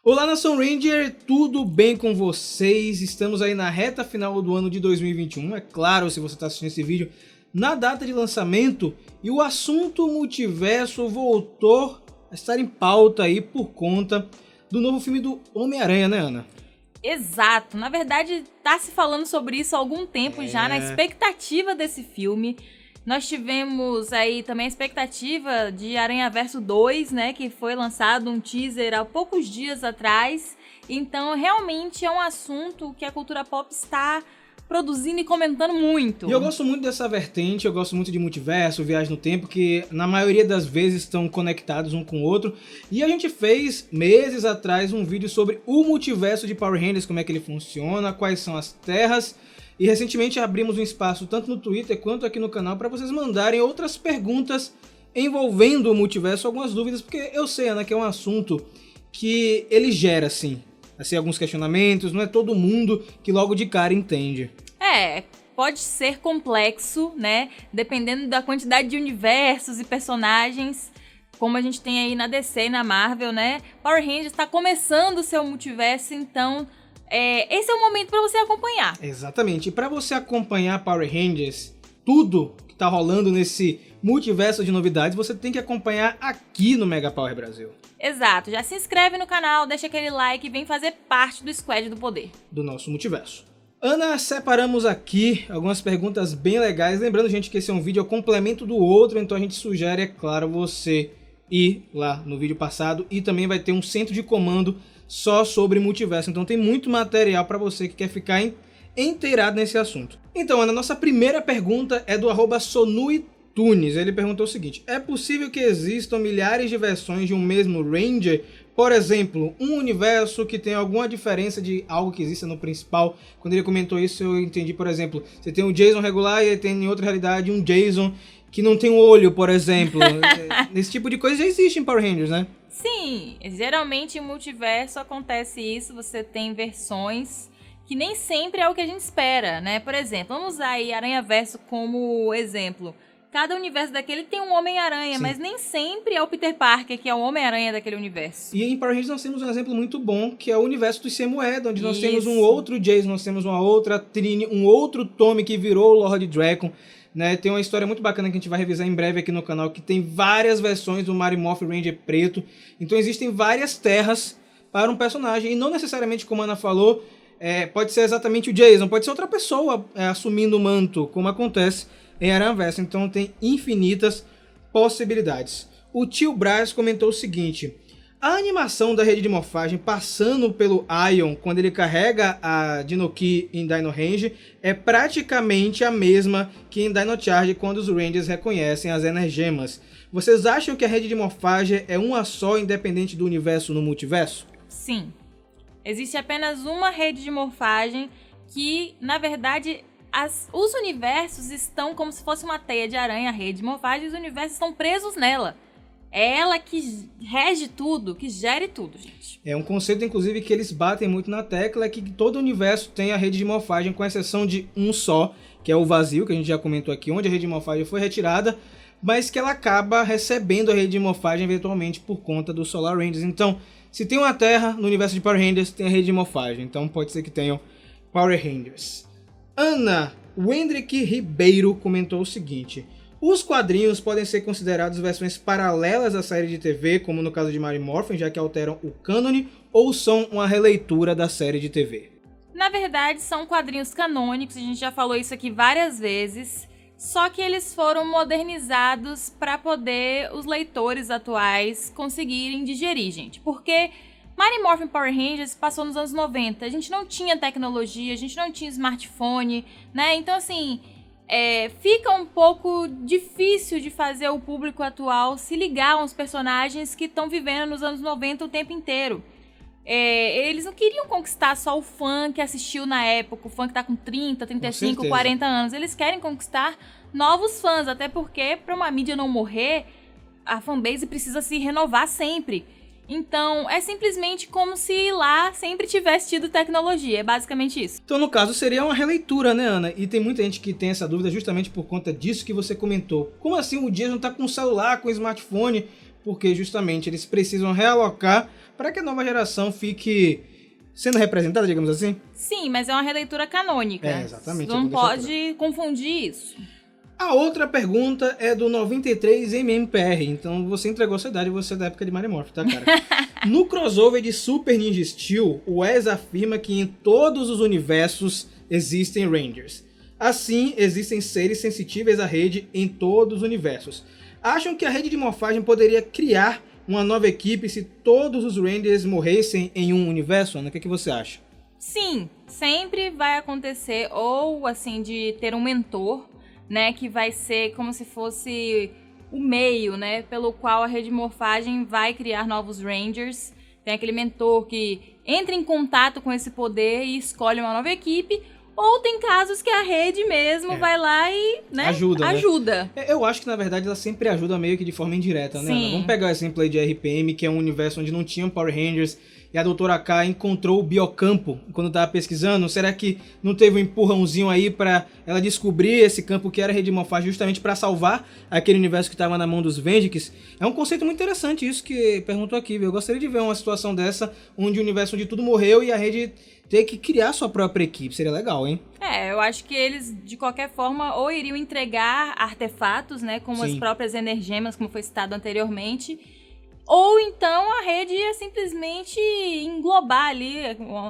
Olá, Nação Ranger, tudo bem com vocês? Estamos aí na reta final do ano de 2021, é claro, se você está assistindo esse vídeo na data de lançamento, e o assunto multiverso voltou a estar em pauta aí por conta do novo filme do Homem-Aranha, né, Ana? Exato, na verdade tá se falando sobre isso há algum tempo já, na expectativa desse filme. Nós tivemos aí também a expectativa de Aranhaverso 2, né, que foi lançado um teaser há poucos dias atrás. Então, realmente é um assunto que a cultura pop está produzindo e comentando muito. E eu gosto muito dessa vertente, eu gosto muito de multiverso, viagem no tempo, que na maioria das vezes estão conectados um com o outro. E a gente fez, meses atrás, um vídeo sobre o multiverso de Power Rangers, como é que ele funciona, quais são as terras. E recentemente abrimos um espaço tanto no Twitter quanto aqui no canal para vocês mandarem outras perguntas envolvendo o multiverso, algumas dúvidas, porque eu sei, Ana, que é um assunto que ele gera, assim, alguns questionamentos, não é todo mundo que logo de cara entende. Pode ser complexo, né, dependendo da quantidade de universos e personagens, como a gente tem aí na DC e na Marvel, né. Power Rangers está começando o seu multiverso, então esse é o momento para você acompanhar. Exatamente. E para você acompanhar Power Rangers, tudo que tá rolando nesse multiverso de novidades, você tem que acompanhar aqui no Mega Power Brasil. Exato. Já se inscreve no canal, deixa aquele like e vem fazer parte do Squad do Poder. Do nosso multiverso. Ana, separamos aqui algumas perguntas bem legais. Lembrando, gente, que esse é um vídeo ao complemento do outro, então a gente sugere, é claro, você ir lá no vídeo passado e também vai ter um centro de comando só sobre multiverso, então tem muito material para você que quer ficar inteirado nesse assunto. Então, Ana, nossa primeira pergunta é do @sonuitunes. Ele perguntou o seguinte: é possível que existam milhares de versões de um mesmo Ranger? Por exemplo, um universo que tem alguma diferença de algo que exista no principal? Quando ele comentou isso, eu entendi, por exemplo, você tem um Jason regular e tem em outra realidade um Jason que não tem um olho, por exemplo. Esse tipo de coisa já existe em Power Rangers, né? Sim, geralmente em multiverso acontece isso, você tem versões que nem sempre é o que a gente espera, né? Por exemplo, vamos usar aí Aranhaverso como exemplo. Cada universo daquele tem um Homem-Aranha, mas nem sempre é o Peter Parker que é o Homem-Aranha daquele universo. E em Power Rangers nós temos um exemplo muito bom, que é o universo do Samuel, onde nós temos um outro Jason, nós temos uma outra Trini, um outro Tommy que virou o Lord Dragon. Né, tem uma história muito bacana que a gente vai revisar em breve aqui no canal, que tem várias versões do Mighty Morphin Ranger preto. Então existem várias terras para um personagem, e não necessariamente, como a Ana falou, pode ser exatamente o Jason, pode ser outra pessoa assumindo o manto, como acontece em Aranhaverso. Então tem infinitas possibilidades. O tio Braz comentou o seguinte: a animação da rede de morfagem passando pelo Ion quando ele carrega a Dinoki em Dino Range é praticamente a mesma que em Dino Charge quando os Rangers reconhecem as Energemas. Vocês acham que a rede de morfagem é uma só, independente do universo no multiverso? Sim. Existe apenas uma rede de morfagem que, na verdade, os universos estão como se fosse uma teia de aranha, a rede de morfagem, e os universos estão presos nela. É ela que rege tudo, que gere tudo, gente. É um conceito, inclusive, que eles batem muito na tecla, é que todo universo tem a rede de morfagem, com exceção de um só, que é o vazio, que a gente já comentou aqui, onde a rede de morfagem foi retirada, mas que ela acaba recebendo a rede de morfagem eventualmente por conta do Solar Rangers. Então, se tem uma Terra no universo de Power Rangers, tem a rede de morfagem. Então pode ser que tenham Power Rangers. Ana Wendrick Ribeiro comentou o seguinte: os quadrinhos podem ser considerados versões paralelas à série de TV, como no caso de Mighty Morphin, já que alteram o cânone, ou são uma releitura da série de TV? Na verdade, são quadrinhos canônicos, a gente já falou isso aqui várias vezes, só que eles foram modernizados para poder os leitores atuais conseguirem digerir, gente. Porque Mighty Morphin Power Rangers passou nos anos 90, a gente não tinha tecnologia, a gente não tinha smartphone, né? Então, assim, fica um pouco difícil de fazer o público atual se ligar a uns personagens que estão vivendo nos anos 90 o tempo inteiro. Eles não queriam conquistar só o fã que assistiu na época, o fã que tá com 30, 35, 40 anos. Eles querem conquistar novos fãs, até porque para uma mídia não morrer, a fanbase precisa se renovar sempre. Então, é simplesmente como se lá sempre tivesse tido tecnologia, é basicamente isso. Então, no caso, seria uma releitura, né, Ana? E tem muita gente que tem essa dúvida justamente por conta disso que você comentou. Como assim o Jason tá com um celular, com um smartphone? porque justamente eles precisam realocar para que a nova geração fique sendo representada, digamos assim? Sim, mas é uma releitura canônica. Exatamente. Você não pode confundir isso. A outra pergunta é do 93MMPR, então você entregou a sua idade, você é da época de Mario Morph, tá, cara? No crossover de Super Ninja Steel, o Wes afirma que em todos os universos existem Rangers. Assim, existem seres sensitíveis à rede em todos os universos. Acham que a rede de morfagem poderia criar uma nova equipe se todos os Rangers morressem em um universo, Ana? O que você acha? Sim, sempre vai acontecer, ou assim, de ter um mentor, né, que vai ser como se fosse o meio, né, pelo qual a rede de morfagem vai criar novos Rangers. Tem aquele mentor que entra em contato com esse poder e escolhe uma nova equipe, ou tem casos que a rede mesmo vai lá e, né, ajuda. Né? Eu acho que, na verdade, ela sempre ajuda meio que de forma indireta, né? Sim. Vamos pegar o exemplo aí de RPM, que é um universo onde não tinham Power Rangers, e a Doutora K encontrou o biocampo quando estava pesquisando. Será que não teve um empurrãozinho aí para ela descobrir esse campo que era a rede de morfagem justamente para salvar aquele universo que estava na mão dos Vendics? É um conceito muito interessante isso que perguntou aqui, viu? Eu gostaria de ver uma situação dessa, onde o universo onde tudo morreu e a rede ter que criar sua própria equipe. Seria legal, hein? Eu acho que eles, de qualquer forma, ou iriam entregar artefatos, né, como as próprias energemas, como foi citado anteriormente, ou então a rede ia simplesmente englobar ali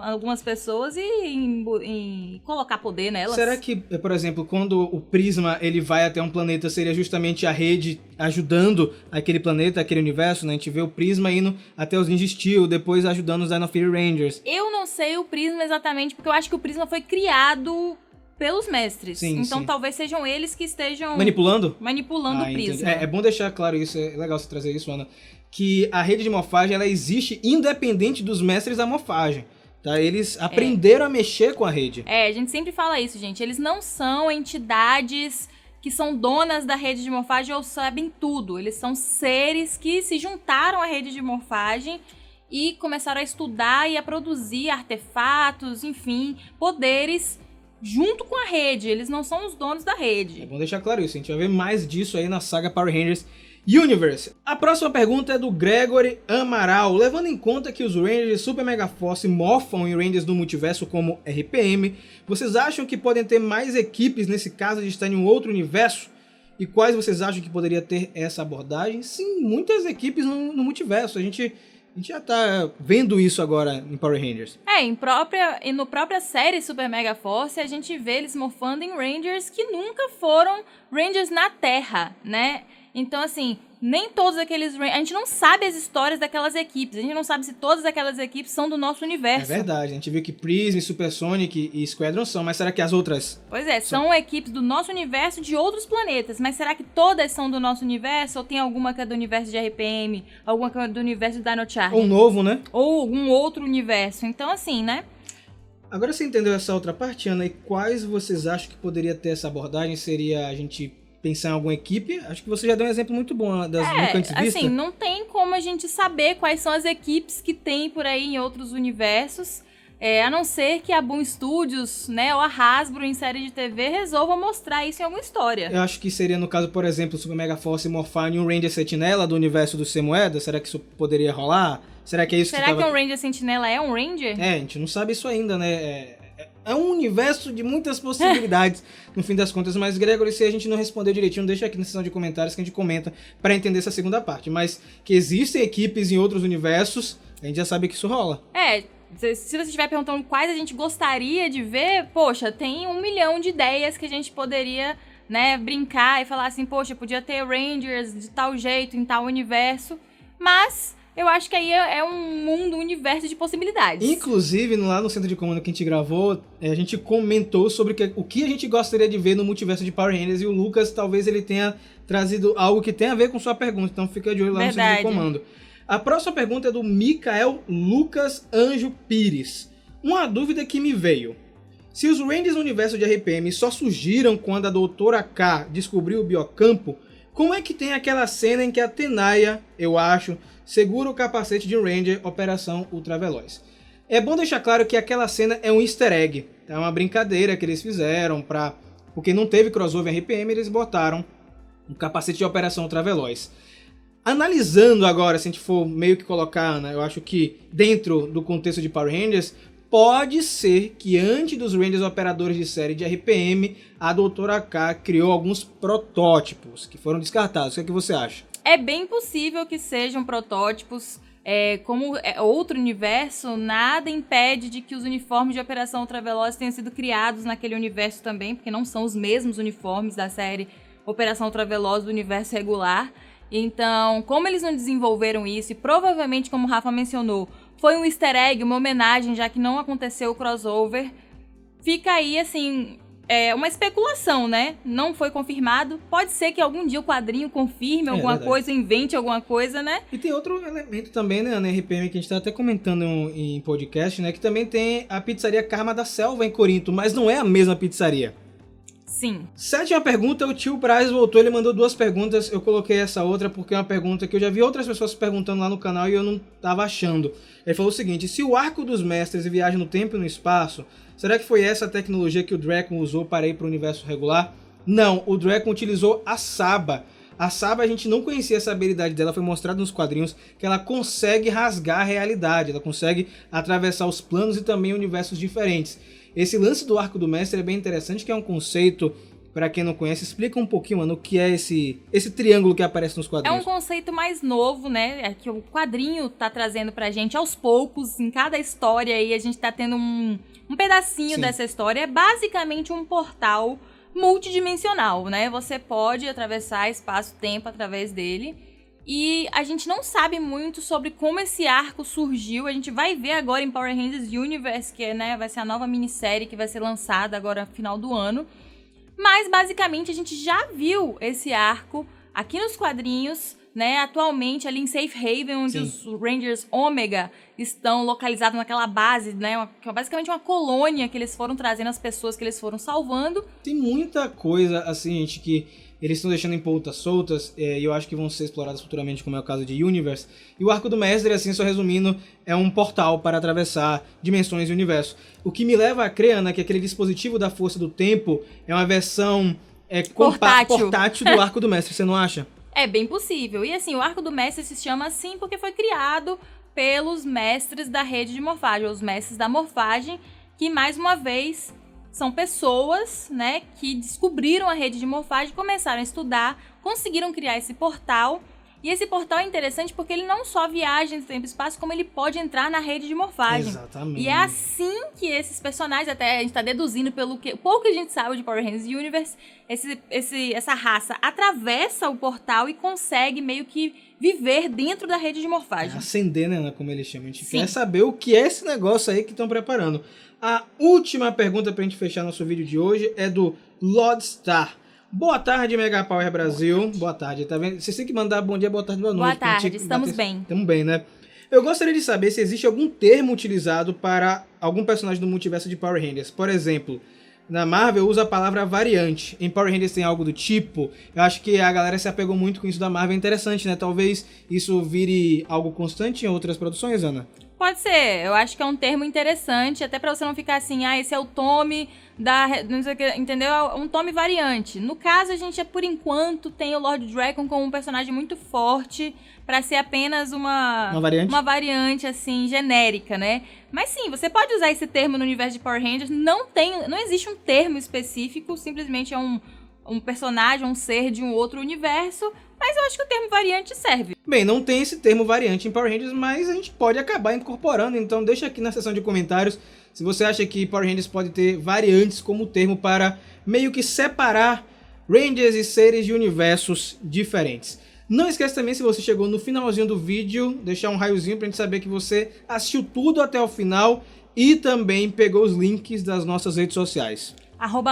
algumas pessoas e colocar poder nelas. Será que, por exemplo, quando o Prisma ele vai até um planeta, seria justamente a rede ajudando aquele planeta, aquele universo, né? A gente vê o Prisma indo até os Ninja Steel, depois ajudando os Dino Fury Rangers. Eu não sei o Prisma exatamente, porque eu acho que o Prisma foi criado pelos mestres. Sim, então talvez sejam eles que estejam manipulando o Prisma. É bom deixar claro isso, é legal você trazer isso, Ana, que a rede de morfagem ela existe independente dos mestres da morfagem. Tá? Eles aprenderam a mexer com a rede. A gente sempre fala isso, gente. Eles não são entidades que são donas da rede de morfagem ou sabem tudo. Eles são seres que se juntaram à rede de morfagem e começaram a estudar e a produzir artefatos, enfim, poderes junto com a rede. Eles não são os donos da rede. É bom deixar claro isso. A gente vai ver mais disso aí na saga Power Rangers Universe. A próxima pergunta é do Gregory Amaral. Levando em conta que os Rangers de Super Mega Force morfam em Rangers do multiverso como RPM, vocês acham que podem ter mais equipes nesse caso de estar em um outro universo? E quais vocês acham que poderia ter essa abordagem? Sim, muitas equipes no multiverso. A gente já tá vendo isso agora em Power Rangers. No própria série Super Mega Force, a gente vê eles morfando em Rangers que nunca foram Rangers na Terra, né? Então, assim, nem todos aqueles... A gente não sabe as histórias daquelas equipes. A gente não sabe se todas aquelas equipes são do nosso universo. É verdade. A gente viu que Prism, Supersonic e Squadron são, mas será que as outras... Pois é, são equipes do nosso universo de outros planetas. Mas será que todas são do nosso universo? Ou tem alguma que é do universo de RPM? Alguma que é do universo de Dino Charge? Ou novo, né? Ou algum outro universo. Então, assim, né? Agora você entendeu essa outra parte, Ana? E quais vocês acham que poderia ter essa abordagem? Seria a gente pensar em alguma equipe? Acho que você já deu um exemplo muito bom das nunca antes vistas. Assim, não tem como a gente saber quais são as equipes que tem por aí em outros universos, a não ser que a Boom Studios, né, ou a Hasbro em série de TV resolvam mostrar isso em alguma história. Eu acho que seria, no caso, por exemplo, Super Mega Force morfar em um Ranger Sentinela do universo do Semoeda. Será que isso poderia rolar? Será que é isso Será que um Ranger Sentinela é um Ranger? A gente não sabe isso ainda, né? É um universo de muitas possibilidades, no fim das contas. Mas, Gregory, se a gente não respondeu direitinho, deixa aqui na seção de comentários que a gente comenta para entender essa segunda parte. Mas que existem equipes em outros universos, a gente já sabe que isso rola. Se você estiver perguntando quais a gente gostaria de ver, poxa, tem 1 milhão de ideias que a gente poderia, né, brincar e falar assim, poxa, podia ter Rangers de tal jeito, em tal universo. Mas... eu acho que aí é um universo de possibilidades. Inclusive, lá no centro de comando que a gente gravou, a gente comentou sobre o que a gente gostaria de ver no multiverso de Power Rangers, e o Lucas, talvez ele tenha trazido algo que tem a ver com sua pergunta, então fica de olho lá no centro de comando. A próxima pergunta é do Mikael Lucas Anjo Pires. Uma dúvida que me veio. Se os Rangers no universo de RPM só surgiram quando a Doutora K descobriu o biocampo, como é que tem aquela cena em que a Tenaya, eu acho, segura o capacete de um Ranger, Operação Ultraveloz? É bom deixar claro que aquela cena é um easter egg, é uma brincadeira que eles fizeram porque não teve crossover RPM, eles botaram um capacete de Operação Ultraveloz. Analisando agora, se a gente for meio que colocar, Ana, eu acho que dentro do contexto de Power Rangers, pode ser que antes dos Rangers operadores de série de RPM, a Doutora K criou alguns protótipos que foram descartados. O que é que você acha? É bem possível que sejam protótipos. Como é outro universo, nada impede de que os uniformes de Operação Ultraveloz tenham sido criados naquele universo também, porque não são os mesmos uniformes da série Operação Ultraveloz do universo regular. Então, como eles não desenvolveram isso, e provavelmente, como o Rafa mencionou, foi um easter egg, uma homenagem, já que não aconteceu o crossover, fica aí, assim, uma especulação, né? Não foi confirmado. Pode ser que algum dia o quadrinho confirme alguma coisa, invente alguma coisa, né? E tem outro elemento também, né, na RPM, que a gente tá até comentando em podcast, né? Que também tem a pizzaria Karma da Selva em Corinto, mas não é a mesma pizzaria. Sim. 7ª pergunta, o tio Braz voltou, ele mandou 2 perguntas, eu coloquei essa outra porque é uma pergunta que eu já vi outras pessoas perguntando lá no canal e eu não tava achando. Ele falou o seguinte: se o arco dos mestres viaja no tempo e no espaço, será que foi essa a tecnologia que o Drakkon usou para ir para o universo regular? Não, o Drakkon utilizou a Saba. A Saba, a gente não conhecia essa habilidade dela, foi mostrado nos quadrinhos que ela consegue rasgar a realidade, ela consegue atravessar os planos e também universos diferentes. Esse lance do arco do mestre é bem interessante, que é um conceito, para quem não conhece, explica um pouquinho, mano, o que é esse triângulo que aparece nos quadrinhos. É um conceito mais novo, né, que o quadrinho tá trazendo pra gente aos poucos, em cada história aí a gente tá tendo um pedacinho dessa história. É basicamente um portal multidimensional, né, você pode atravessar espaço-tempo através dele. E a gente não sabe muito sobre como esse arco surgiu. A gente vai ver agora em Power Rangers Universe, que vai ser a nova minissérie que vai ser lançada agora no final do ano. Mas, basicamente, a gente já viu esse arco aqui nos quadrinhos, né? Atualmente, ali em Safe Haven, onde os Rangers Omega estão localizados naquela base, né? Que é basicamente uma colônia que eles foram trazendo as pessoas que eles foram salvando. Tem muita coisa, assim, gente, que eles estão deixando em pontas soltas, e eu acho que vão ser exploradas futuramente, como é o caso de Universe. E o Arco do Mestre, assim, só resumindo, é um portal para atravessar dimensões e universo. O que me leva a crer, Ana, que aquele dispositivo da Força do Tempo é uma versão portátil do Arco do Mestre, você não acha? É bem possível. E assim, o Arco do Mestre se chama assim porque foi criado pelos mestres da rede de morfagem, os mestres da morfagem, que mais uma vez são pessoas, né, que descobriram a rede de morfagem, começaram a estudar, conseguiram criar esse portal. E esse portal é interessante porque ele não só viaja entre tempo e espaço, como ele pode entrar na rede de morfagem. Exatamente. E é assim que esses personagens, até a gente tá deduzindo pelo pouco que a gente sabe de Power Rangers Universe, essa raça atravessa o portal e consegue meio que viver dentro da rede de morfagem. Ascender, né, como eles chamam. A gente quer saber o que é esse negócio aí que estão preparando. A última pergunta pra gente fechar nosso vídeo de hoje é do Lodstar. Boa tarde, Mega Power Brasil. Boa tarde, tá vendo? Vocês têm que mandar bom dia, boa tarde, boa noite. Boa tarde, estamos bem. Estamos bem, né? Eu gostaria de saber se existe algum termo utilizado para algum personagem do multiverso de Power Rangers. Por exemplo, na Marvel usa a palavra variante. Em Power Rangers tem algo do tipo. Eu acho que a galera se apegou muito com isso da Marvel. É interessante, né? Talvez isso vire algo constante em outras produções, Ana? Pode ser, eu acho que é um termo interessante, até pra você não ficar assim, esse é o Tommy da... não sei o que, entendeu? É um Tommy variante. No caso, a gente, por enquanto, tem o Lord Drakkon como um personagem muito forte pra ser apenas uma variante, assim, genérica, né? Mas sim, você pode usar esse termo no universo de Power Rangers, não existe um termo específico, simplesmente é um personagem, um ser de um outro universo, mas eu acho que o termo variante serve. Bem, não tem esse termo variante em Power Rangers, mas a gente pode acabar incorporando, então deixa aqui na seção de comentários se você acha que Power Rangers pode ter variantes como termo para meio que separar Rangers e seres de universos diferentes. Não esquece também, se você chegou no finalzinho do vídeo, deixar um raiozinho pra gente saber que você assistiu tudo até o final e também pegou os links das nossas redes sociais.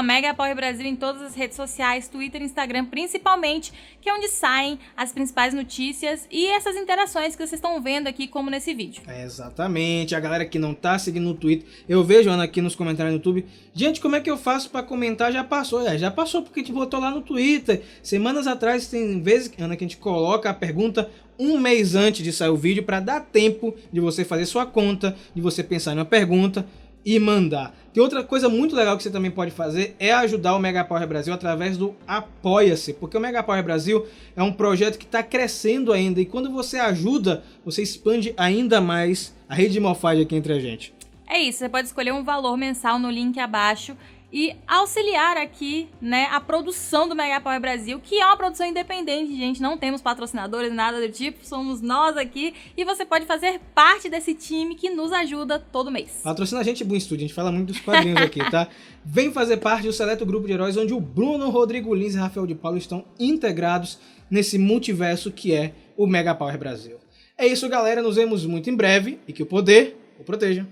@MegaPowerBrasil em todas as redes sociais, Twitter e Instagram principalmente, que é onde saem as principais notícias e essas interações que vocês estão vendo aqui, como nesse vídeo. Exatamente, a galera que não tá seguindo no Twitter, eu vejo, Ana, aqui nos comentários no YouTube, gente, como é que eu faço pra comentar? Já passou porque a gente botou lá no Twitter, semanas atrás, tem vezes, Ana, que a gente coloca a pergunta um mês antes de sair o vídeo, pra dar tempo de você fazer sua conta, de você pensar em uma pergunta. e mandar. Tem outra coisa muito legal que você também pode fazer, é ajudar o Mega Power Brasil através do Apoia-se, porque o Mega Power Brasil é um projeto que está crescendo ainda, e quando você ajuda, você expande ainda mais a rede de morfagem aqui entre a gente. É isso, você pode escolher um valor mensal no link abaixo e auxiliar aqui, né, a produção do Mega Power Brasil, que é uma produção independente, gente, não temos patrocinadores, nada do tipo, somos nós aqui, e você pode fazer parte desse time que nos ajuda todo mês. Patrocina a gente, Boom Studio, a gente fala muito dos quadrinhos aqui, tá? Vem fazer parte do seleto grupo de heróis, onde o Bruno, Rodrigo Lins e Rafael de Paulo estão integrados nesse multiverso que é o Mega Power Brasil. É isso, galera, nos vemos muito em breve, e que o poder o proteja.